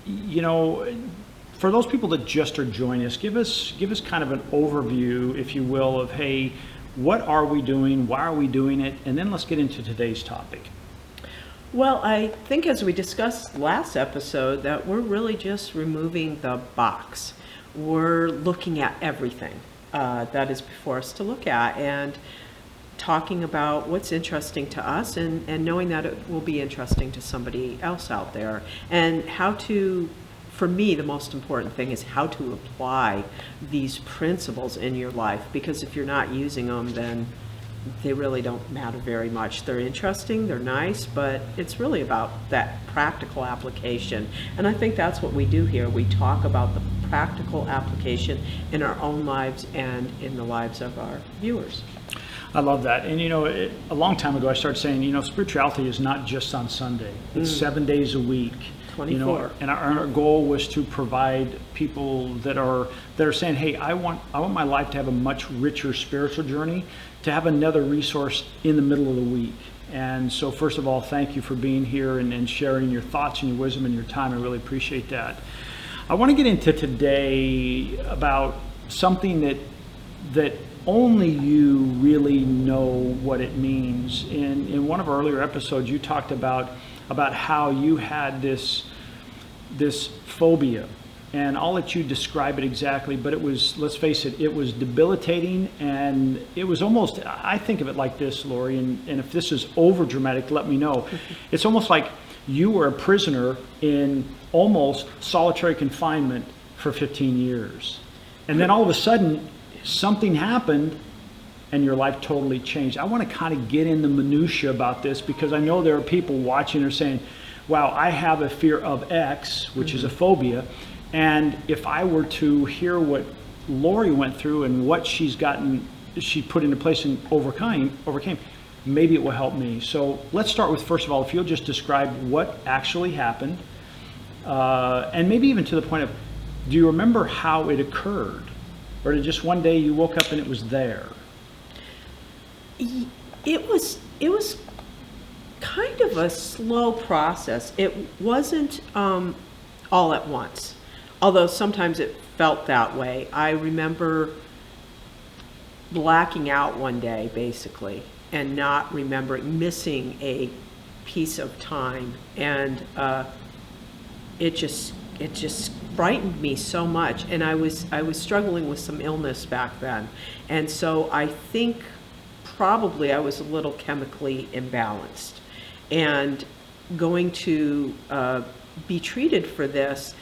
you know, for those people that just are joining us, give us kind of an overview, if you will, of, hey, what are we doing? Why are we doing it? And then let's get into today's topic. Well, I think as we discussed last episode that we're really just removing the box. We're looking at everything that is before us to look at and talking about what's interesting to us and knowing that it will be interesting to somebody else out there. And how to, for me, the most important thing is how to apply these principles in your life. Because if you're not using them, then they really don't matter very much. They're interesting, they're nice, but it's really about that practical application. And I think that's what we do here. We talk about the practical application in our own lives and in the lives of our viewers. I love that. And, you know, a long time ago, I started saying, you know, spirituality is not just on Sunday. It's 7 days a week. 24. You know, and our goal was to provide people that are saying, hey, I want my life to have a much richer spiritual journey, to have another resource in the middle of the week. And so first of all, thank you for being here and sharing your thoughts and your wisdom and your time. I really appreciate that. I want to get into today about something that only you really know what it means. In one of our earlier episodes, you talked about how you had this phobia, and I'll let you describe it exactly, but it was, let's face it, it was debilitating, and it was almost, I think of it like this, Lori, and if this is over dramatic, let me know. It's almost like you were a prisoner in almost solitary confinement for 15 years. And then all of a sudden, something happened and your life totally changed. I want to kind of get in the minutia about this because I know there are people watching or saying, wow, I have a fear of X, which is a phobia. And if I were to hear what Lori went through and what she put into place and overcame, maybe it will help me. So let's start with, first of all, if you'll just describe what actually happened, and maybe even to the point of, do you remember how it occurred? Or did just one day you woke up and it was there? It was kind of a slow process. It wasn't all at once, although sometimes it felt that way. I remember blacking out one day, basically, and not remembering, missing a piece of time, and it just frightened me so much. And I was struggling with some illness back then, and so I think probably I was a little chemically imbalanced, and going to be treated for this,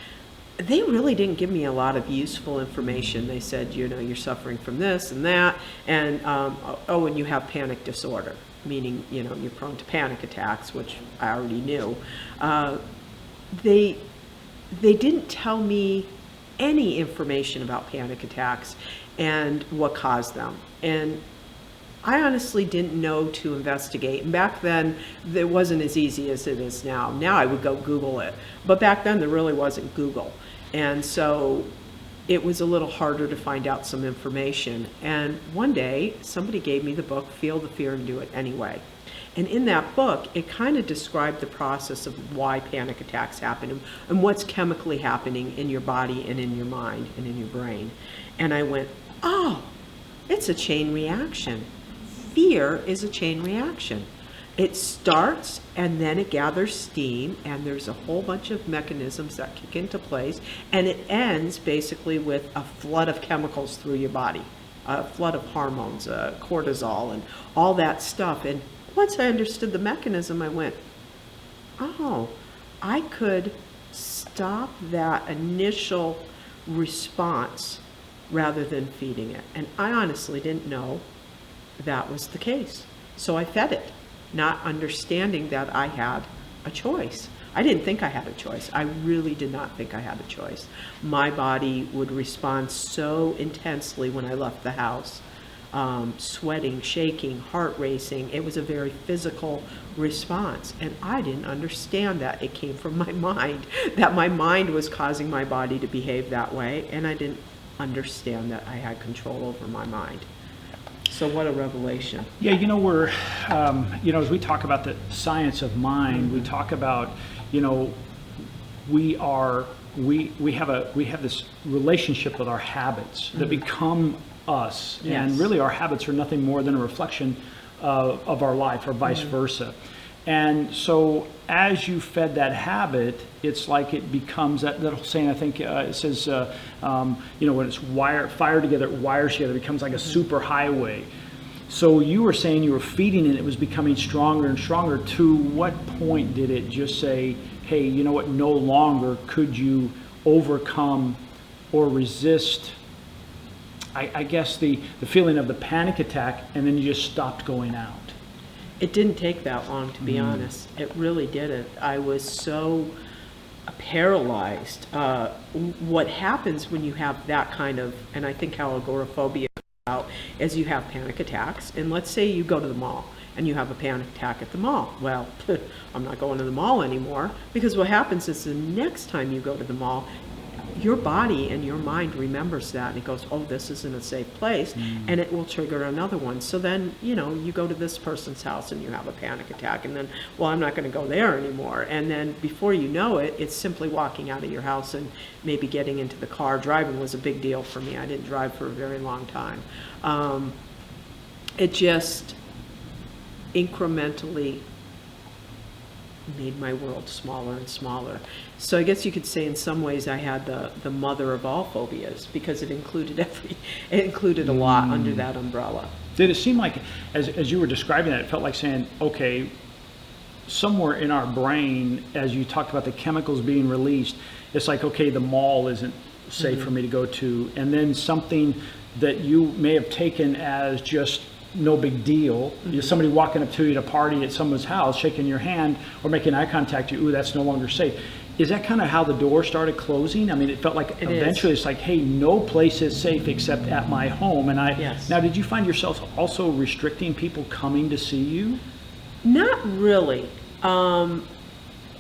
they really didn't give me a lot of useful information. They said, you know, you're suffering from this and that, and and you have panic disorder, meaning, you know, you're prone to panic attacks, which I already knew. They didn't tell me any information about panic attacks and what caused them. And I honestly didn't know to investigate. And back then, it wasn't as easy as it is now. Now I would go Google it. But back then, there really wasn't Google. And so it was a little harder to find out some information. And one day, somebody gave me the book, Feel the Fear and Do It Anyway. And in that book, it kind of described the process of why panic attacks happen and what's chemically happening in your body and in your mind and in your brain. And I went, oh, it's a chain reaction. Fear is a chain reaction. It starts and then it gathers steam, and there's a whole bunch of mechanisms that kick into place, and it ends basically with a flood of chemicals through your body, a flood of hormones, cortisol, and all that stuff. And once I understood the mechanism, I went, oh, I could stop that initial response rather than feeding it. And I honestly didn't know that was the case. So I fed it, not understanding that I had a choice. I didn't think I had a choice. I really did not think I had a choice. My body would respond so intensely when I left the house. Sweating, shaking, heart racing. It was a very physical response. And I didn't understand that. It came from my mind, that my mind was causing my body to behave that way. And I didn't understand that I had control over my mind. So what a revelation. Yeah, you know, as we talk about the science of mind, we talk about, we have this relationship with our habits that become us, and Yes. really our habits are nothing more than a reflection of our life, or vice versa. And so as you fed that habit, it's like it becomes that whole saying, I think it says, when it's fire together, it wires together, it becomes like a super highway. So you were saying you were feeding it, it was becoming stronger and stronger. To what point did it just say, hey, you know what, no longer could you overcome or resist, I guess, the feeling of the panic attack, and then you just stopped going out? It didn't take that long, to be honest. It really didn't. I was so paralyzed. What happens when you have that kind of, and I think how agoraphobia out, is you have panic attacks. And let's say you go to the mall and you have a panic attack at the mall. Well, I'm not going to the mall anymore, because what happens is the next time you go to the mall, your body and your mind remembers that, and it goes, oh, this isn't a safe place, and it will trigger another one. So then, you go to this person's house and you have a panic attack, and then, well, I'm not going to go there anymore. And then before you know it, it's simply walking out of your house and maybe getting into the car. Driving was a big deal for me. I didn't drive for a very long time. It just incrementally made my world smaller and smaller. So I guess you could say in some ways I had the mother of all phobias, because it included a lot under that umbrella. Did it seem like, as you were describing that, it felt like saying, okay, somewhere in our brain, as you talked about the chemicals being released, it's like, okay, the mall isn't safe for me to go to, and then something that you may have taken as just no big deal. Somebody walking up to you at a party at someone's house, shaking your hand or making eye contact, ooh, that's no longer safe. Is that kind of how the door started closing? I mean, it felt like eventually it's like, hey, no place is safe except at my home. And Yes. Now, did you find yourself also restricting people coming to see you? Not really.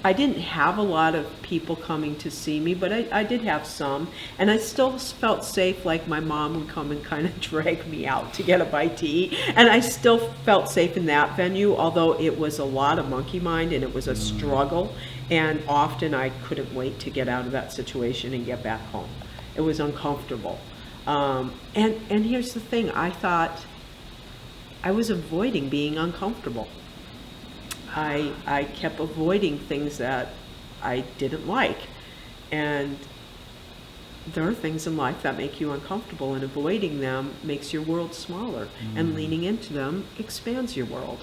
I didn't have a lot of people coming to see me, but I did have some. And I still felt safe, like my mom would come and kind of drag me out to get a bite to eat. And I still felt safe in that venue, although it was a lot of monkey mind and it was a struggle. And often I couldn't wait to get out of that situation and get back home. It was uncomfortable. And here's the thing, I thought I was avoiding being uncomfortable. I kept avoiding things that I didn't like. And there are things in life that make you uncomfortable, and avoiding them makes your world smaller, and leaning into them expands your world.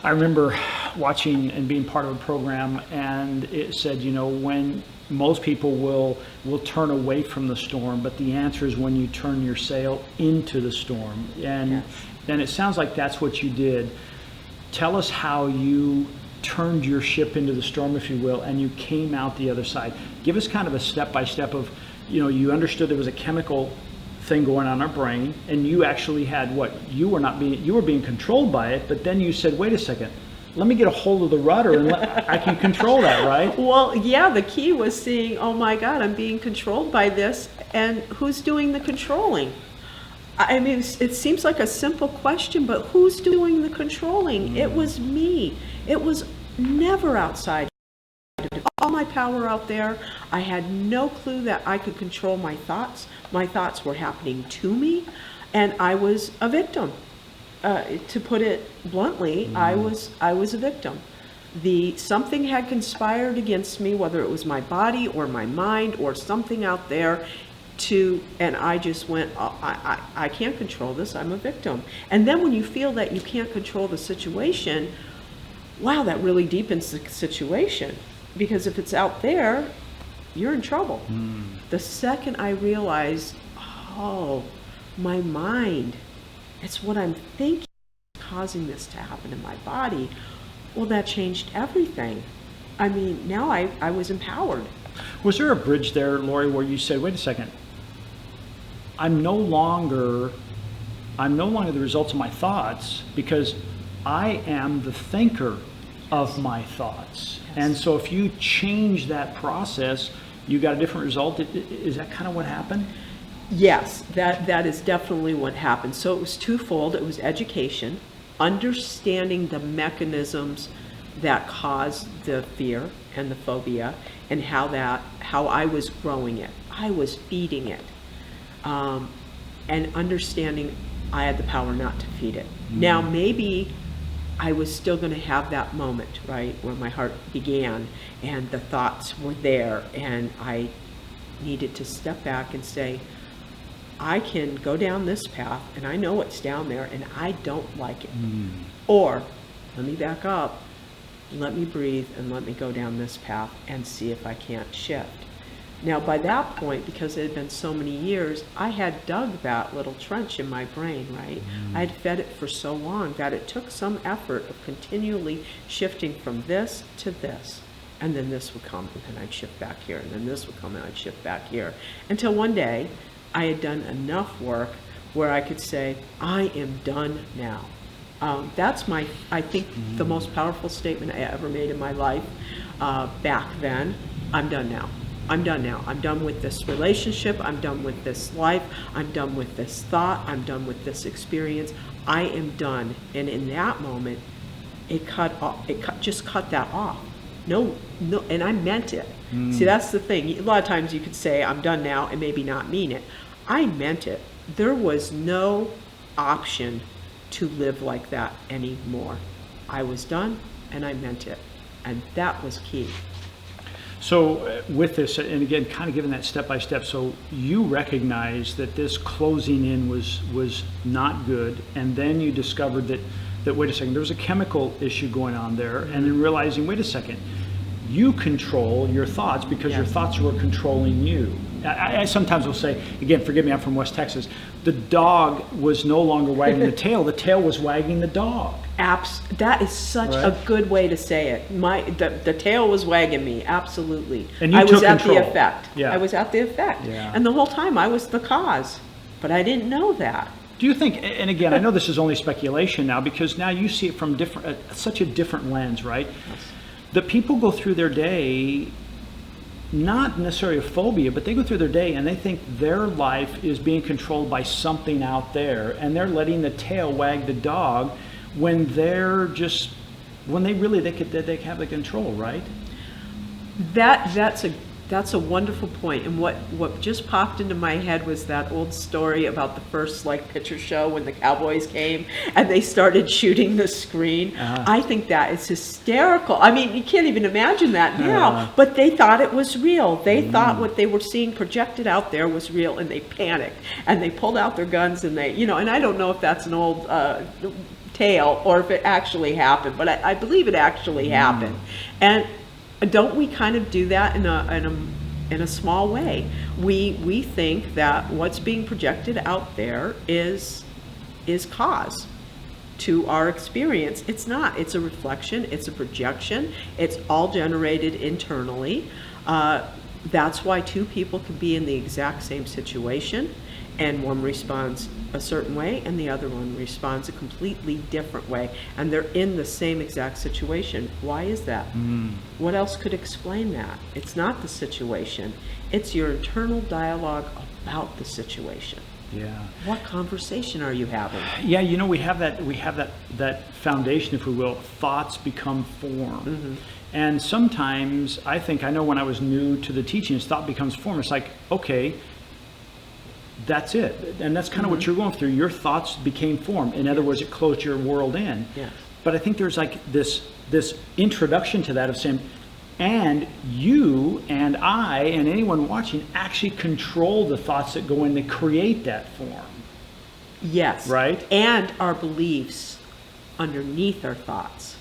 I remember watching and being part of a program, and it said, when most people will turn away from the storm, but the answer is when you turn your sail into the storm. And then it sounds like that's what you did. Tell us how you turned your ship into the storm, if you will, and you came out the other side. Give us kind of a step-by-step of, you understood there was a chemical thing going on in our brain, and you actually had you were being controlled by it, but then you said, wait a second, let me get a hold of the rudder and I can control that, right? Well, yeah, the key was seeing, oh my God, I'm being controlled by this, and who's doing the controlling? I mean, it seems like a simple question, but who's doing the controlling? It was me. It was never outside. All my power out there. I had no clue that I could control my thoughts. My thoughts were happening to me, and I was a victim. To put it bluntly, I was a victim. Something had conspired against me, whether it was my body or my mind or something out there, and I just went, I can't control this, I'm a victim. And then when you feel that you can't control the situation, wow, that really deepens the situation. Because if it's out there, you're in trouble. The second I realized, oh, my mind, it's what I'm thinking causing this to happen in my body, well, that changed everything. I mean, now I was empowered. Was there a bridge there, Lori, where you said, wait a second, I'm no longer the results of my thoughts, because I am the thinker of my thoughts. Yes. And so if you change that process, you got a different result. Is that kind of what happened? Yes, that is definitely what happened. So it was twofold. It was education, understanding the mechanisms that caused the fear and the phobia, and how I was growing it. I was feeding it. And understanding I had the power not to feed it. Now, maybe I was still going to have that moment, right, where my heart began and the thoughts were there, and I needed to step back and say, I can go down this path, and I know what's down there, and I don't like it. Or, let me back up, let me breathe, and let me go down this path and see if I can't shift. Now, by that point, because it had been so many years, I had dug that little trench in my brain, right? I had fed it for so long that it took some effort of continually shifting from this to this. And then this would come, and then I'd shift back here, and then this would come, and I'd shift back here. Until one day, I had done enough work where I could say, I am done now. That's I think, the most powerful statement I ever made in my life back then. I'm done now. I'm done now. I'm done with this relationship. I'm done with this life. I'm done with this thought. I'm done with this experience. I am done. And in that moment, just cut that off. No, and I meant it. See, that's the thing. A lot of times you could say, I'm done now, and maybe not mean it. I meant it. There was no option to live like that anymore. I was done, and I meant it. And that was key. So with this, and again, kind of given that step by step, so you recognize that this closing in was not good, and then you discovered that wait a second, there was a chemical issue going on there, and then realizing, wait a second, you control your thoughts because your thoughts were controlling you. I sometimes will say, again, forgive me, I'm from West Texas, the dog was no longer wagging the tail was wagging the dog. That is such a good way to say it. The tail was wagging me, absolutely. And you I took was at control. the effect. Yeah. I was at the effect. Yeah. And the whole time I was the cause, but I didn't know that. Do you think, and again, I know this is only speculation now, because now you see it from such a different lens, right? Yes. That people go through their day, not necessarily a phobia, but they go through their day and they think their life is being controlled by something out there, and they're letting the tail wag the dog when they have the control, right? That's a wonderful point. And what just popped into my head was that old story about the first picture show when the Cowboys came and they started shooting the screen. I think that is hysterical. I mean, you can't even imagine that now, but they thought it was real. They thought what they were seeing projected out there was real, and they panicked and they pulled out their guns, and and I don't know if that's an old tale or if it actually happened, but I believe it actually happened. And don't we kind of do that in a small way? We think that what's being projected out there is cause to our experience. It's not. It's a reflection. It's a projection. It's all generated internally. That's why two people can be in the exact same situation, and one responds a certain way and the other one responds a completely different way, and they're in the same exact situation. Why is that? What else could explain that? It's not the situation. It's your internal dialogue about the situation. Yeah. What conversation are you having? Yeah, we have that foundation, if we will. Thoughts become form. And sometimes I know when I was new to the teachings, thought becomes form. It's like, okay, that's it. And that's kind of what you're going through. Your thoughts became form. In other words, it closed your world in. Yes. But I think there's this introduction to that of saying, and you and I and anyone watching actually control the thoughts that go in to create that form. Yes. Right? And our beliefs underneath our thoughts.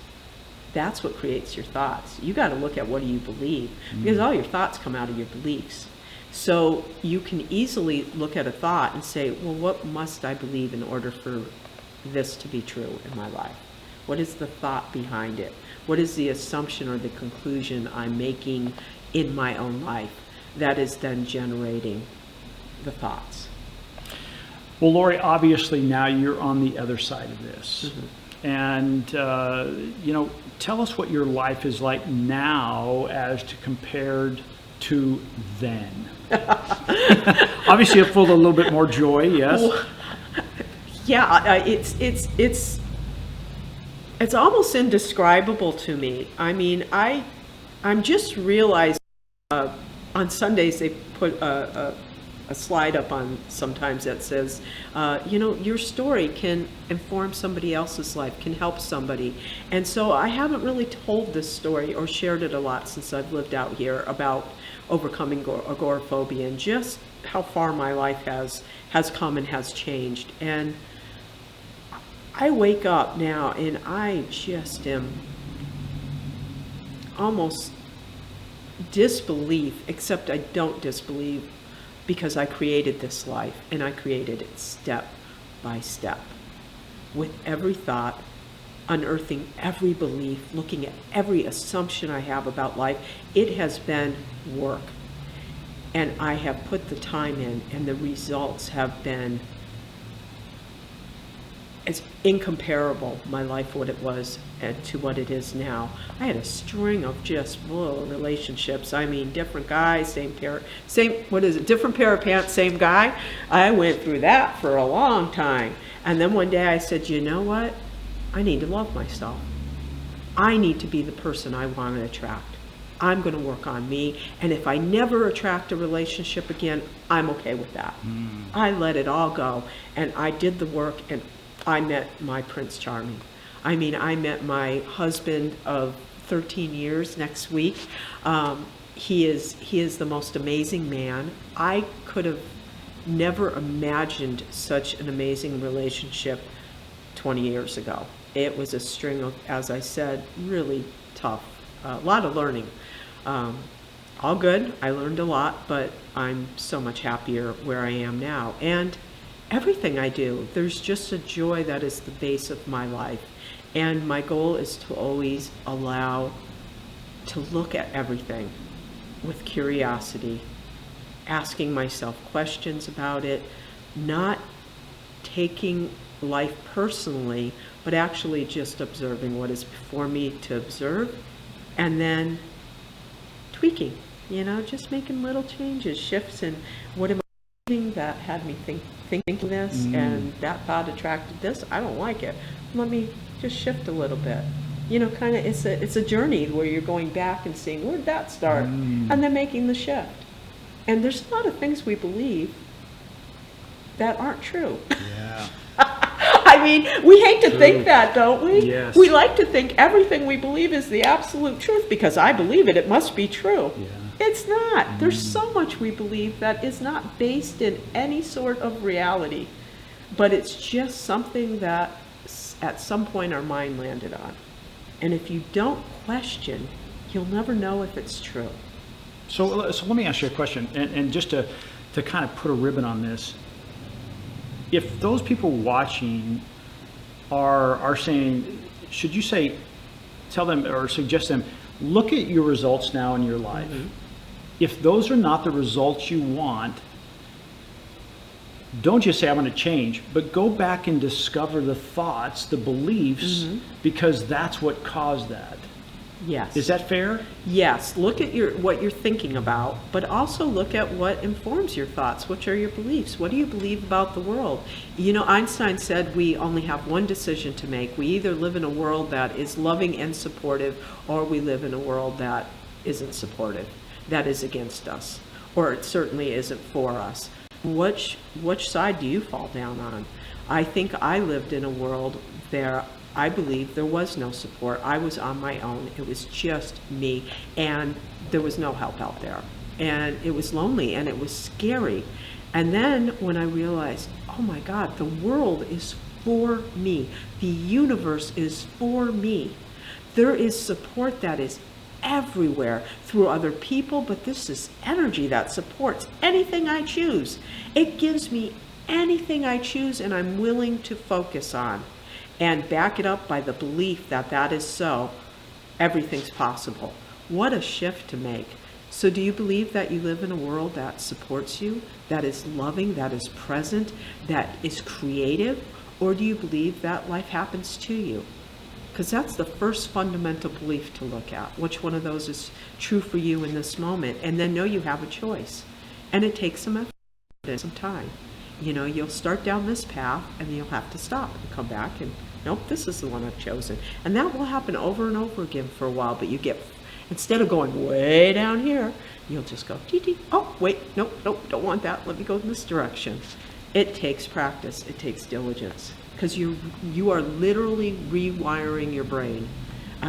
That's what creates your thoughts. You got to look at what do you believe, because all your thoughts come out of your beliefs. So you can easily look at a thought and say, well, what must I believe in order for this to be true in my life? What is the thought behind it? What is the assumption or the conclusion I'm making in my own life that is then generating the thoughts? Well, Lori, obviously now you're on the other side of this. And, tell us what your life is like now as compared to then. Obviously, it filled a little bit more joy, yes? Yeah, it's It's almost indescribable to me. I mean, I'm just realizing on Sundays they put a slide up on sometimes that says, your story can inform somebody else's life, can help somebody. And so I haven't really told this story or shared it a lot since I've lived out here about overcoming agoraphobia and just how far my life has come and has changed. And I wake up now and I just am almost disbelief, except I don't disbelieve because I created this life and I created it step by step with every thought, unearthing every belief, looking at every assumption I have about life. It has been work, and I have put the time in, and the results have been, it's incomparable, my life, what it was, and to what it is now. I had a string of just relationships. I mean, different guys, different pair of pants, same guy. I went through that for a long time. And then one day I said, you know what? I need to love myself. I need to be the person I want to attract. I'm going to work on me. And if I never attract a relationship again, I'm okay with that. I let it all go. And I did the work, and I met my Prince Charming. I mean, I met my husband of 13 years next week. He is the most amazing man. I could have never imagined such an amazing relationship 20 years ago. It was a string of, as I said, really tough. A lot of learning. All good. I learned a lot, but I'm so much happier where I am now. And everything I do, there's just a joy that is the base of my life. And my goal is to always allow to look at everything with curiosity, asking myself questions about it, not taking life personally, but actually just observing what is before me to observe, and then tweaking, just making little changes, shifts in what am I doing that had me thinking this, and that thought attracted this. I don't like it. Let me just shift a little bit. Kind of, it's a journey where you're going back and seeing, where did that start? And then making the shift. And there's a lot of things we believe that aren't true. Yeah. I mean, we hate to think that, don't we? Yes. We like to think everything we believe is the absolute truth because I believe it, it must be true. Yeah. It's not. There's so much we believe that is not based in any sort of reality, but it's just something that at some point our mind landed on. And if you don't question, you'll never know if it's true. So let me ask you a question, and just to kind of put a ribbon on this. If those people watching are saying, should you tell them or suggest them, look at your results now in your life. If those are not the results you want, don't just say, I'm going to change, but go back and discover the thoughts, the beliefs, because that's what caused that. Yes. Is that fair? Yes. Look at what you're thinking about, but also look at what informs your thoughts. Which are your beliefs? What do you believe about the world? Einstein said we only have one decision to make. We either live in a world that is loving and supportive, or we live in a world that isn't supportive, that is against us, or it certainly isn't for us. Which side do you fall down on? I think I lived in a world there. I believe there was no support. I was on my own. It was just me, and there was no help out there. And it was lonely, and it was scary. And then when I realized, oh my God, the world is for me. The universe is for me. There is support that is everywhere through other people, but this is energy that supports anything I choose. It gives me anything I choose, and I'm willing to focus on. And back it up by the belief that that is so, everything's possible. What a shift to make. So do you believe that you live in a world that supports you, that is loving, that is present, that is creative? Or do you believe that life happens to you? Because that's the first fundamental belief to look at. Which one of those is true for you in this moment? And then know you have a choice. And it takes some effort and some time. You'll start down this path, and then you'll have to stop and come back and nope, this is the one I've chosen. And that will happen over and over again for a while, but you get, instead of going way down here, you'll just go, tee, oh, wait, nope, don't want that. Let me go in this direction. It takes practice. It takes diligence, because you are literally rewiring your brain.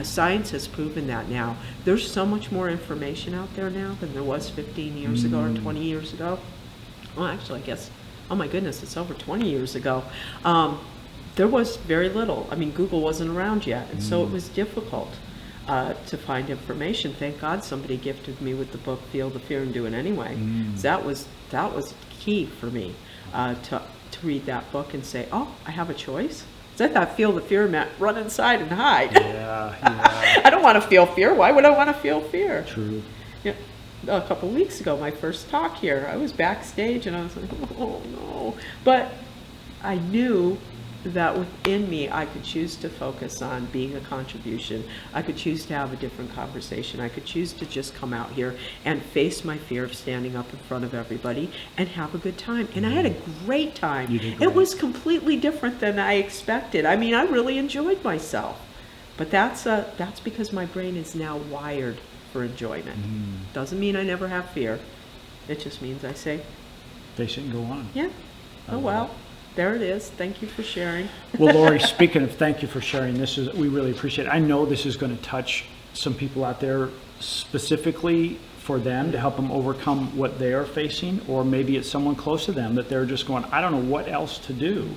Science has proven that now. There's so much more information out there now than there was 15 years ago or 20 years ago. Well, actually, I guess, oh my goodness, it's over 20 years ago. There was very little. I mean, Google wasn't around yet, and so it was difficult to find information. Thank God somebody gifted me with the book Feel the Fear and Do It Anyway. That was key for me to read that book and say, oh, I have a choice. I thought feel the fear meant run inside and hide. Yeah. I don't want to feel fear. Why would I want to feel fear? True. Yeah. A couple weeks ago, my first talk here, I was backstage and I was like, oh no. But I knew that within me, I could choose to focus on being a contribution. I could choose to have a different conversation. I could choose to just come out here and face my fear of standing up in front of everybody and have a good time. And I had a great time. You did great. It was completely different than I expected. I mean, I really enjoyed myself. But that's because my brain is now wired for enjoyment. Doesn't mean I never have fear. It just means I say, Face it and go on. yeah, oh well. There it is. Thank you for sharing. Well, Lori, speaking of thank you for sharing, we really appreciate it. I know this is going to touch some people out there specifically for them to help them overcome what they are facing, or maybe it's someone close to them that they're just going, I don't know what else to do.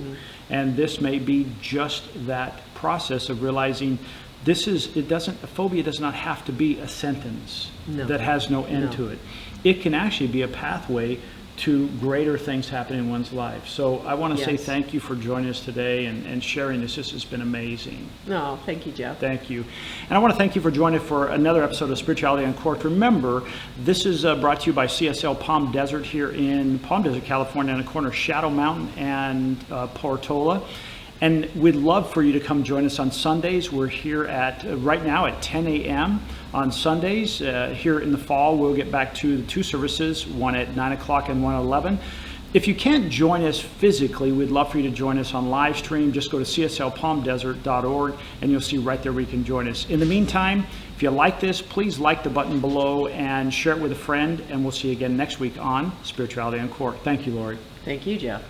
And this may be just that process of realizing a phobia does not have to be a sentence that has no end to it. It can actually be a pathway to greater things happen in one's life. So I want to say thank you for joining us today and sharing this. This has been amazing. No, thank you, Jeff. Thank you. And I want to thank you for joining for another episode of Spirituality Uncorked. Remember, this is brought to you by CSL Palm Desert here in Palm Desert, California, on the corner of Shadow Mountain and Portola. And we'd love for you to come join us on Sundays. We're here right now at 10 a.m. on Sundays. Here in the fall, we'll get back to the two services, one at 9 o'clock and one at 11. If you can't join us physically, we'd love for you to join us on live stream. Just go to cslpalmdesert.org and you'll see right there where you can join us. In the meantime, if you like this, please like the button below and share it with a friend. And we'll see you again next week on Spirituality Uncorked. Thank you, Lori. Thank you, Jeff.